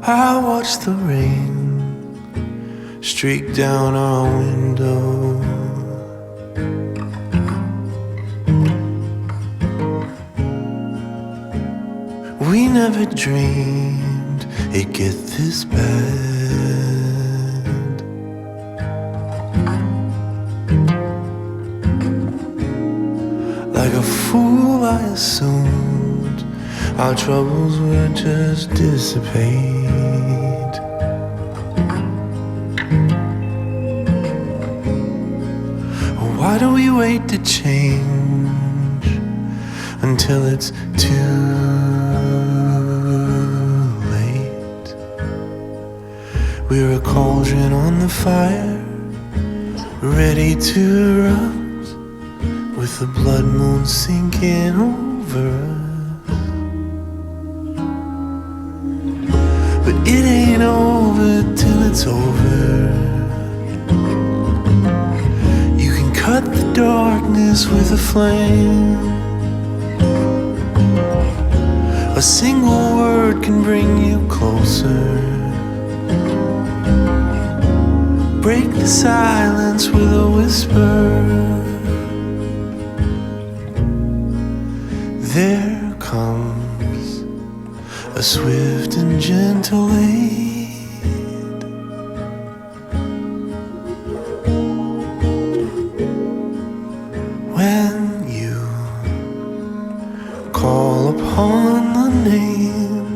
I watch the rain streak down our window. We never dreamed it'd get this bad. Like a fool I assumed our troubles would just dissipate. Why do we wait to change until it's too late? We're a cauldron on the fire, ready to erupt, with the blood moon sinking over us. But it ain't over till it's over. You can cut the darkness with a flame. A single word can bring you closer. Break the silence with a whisper. There comes a swift and gentle aid. When you call upon the name,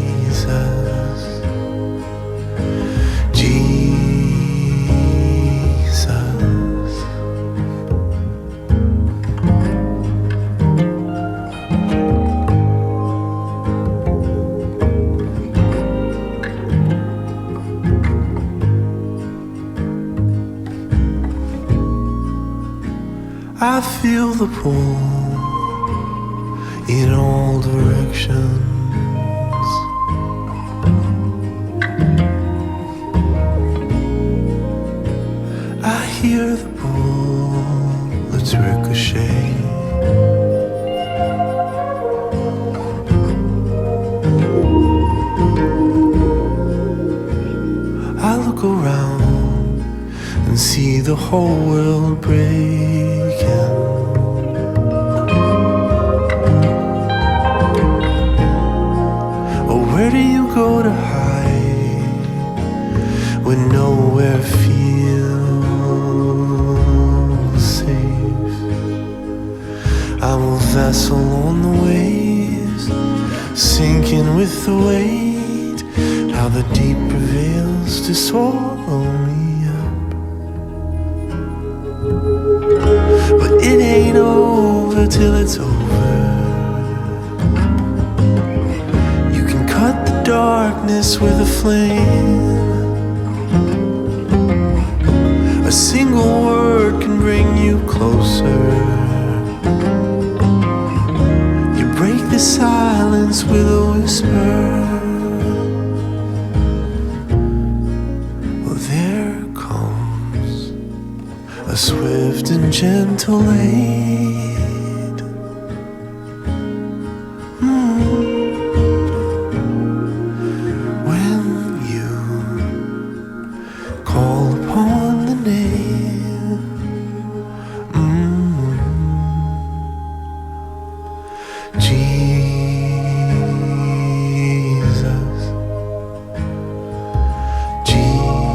Jesus, Jesus. I feel the pull in all directions. I hear the bullets ricochet. I look around and see the whole world breaking. Oh, where do you go to hide when nowhere feels safe? I'm a vessel on the waves, sinking with the weight. How the deep prevails to swallow me up. But it ain't over till it's over. You can cut the darkness with a flame. A single word can bring you closer. You break the silence with a whisper. Well, there comes a swift and gentle aid. When you call upon the name, Jesus, Jesus.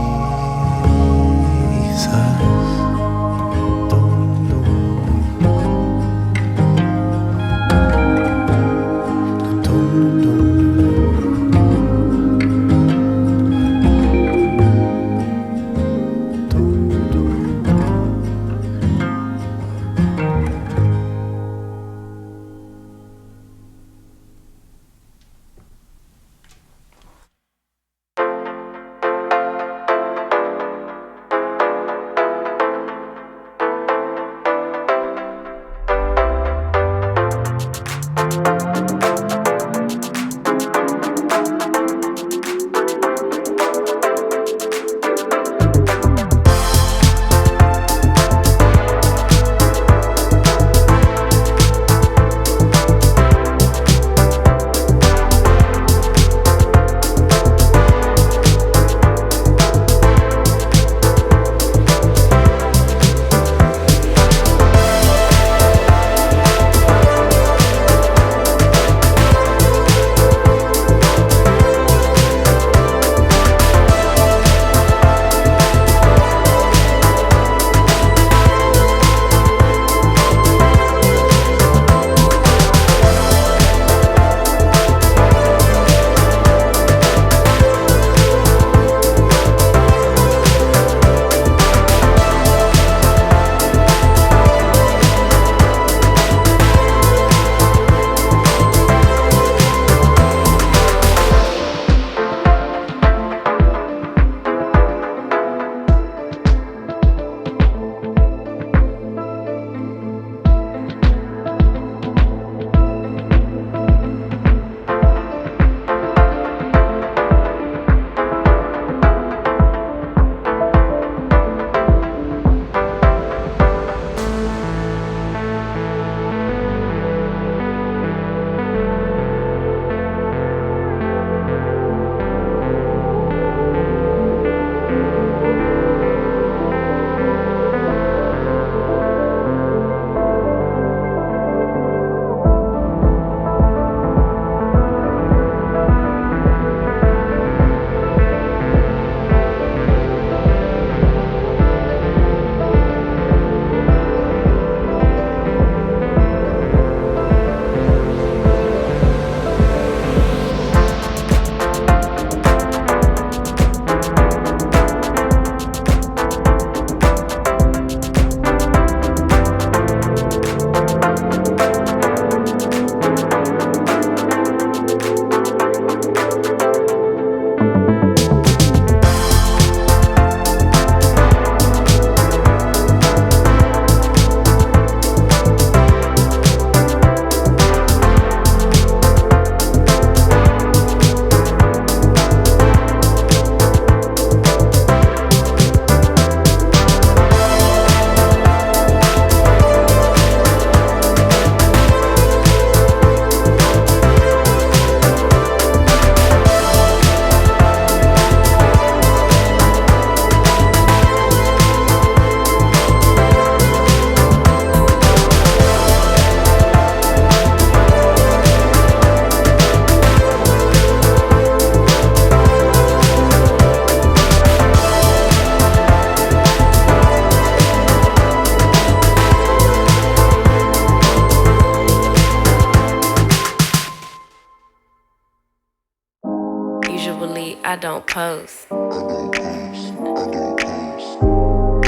post.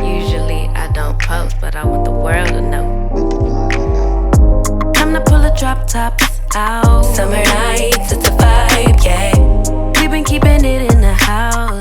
Usually I don't post, but I want the world to know. Time to pull the drop tops out. Summer nights, it's a vibe, yeah. We've been keeping it in the house.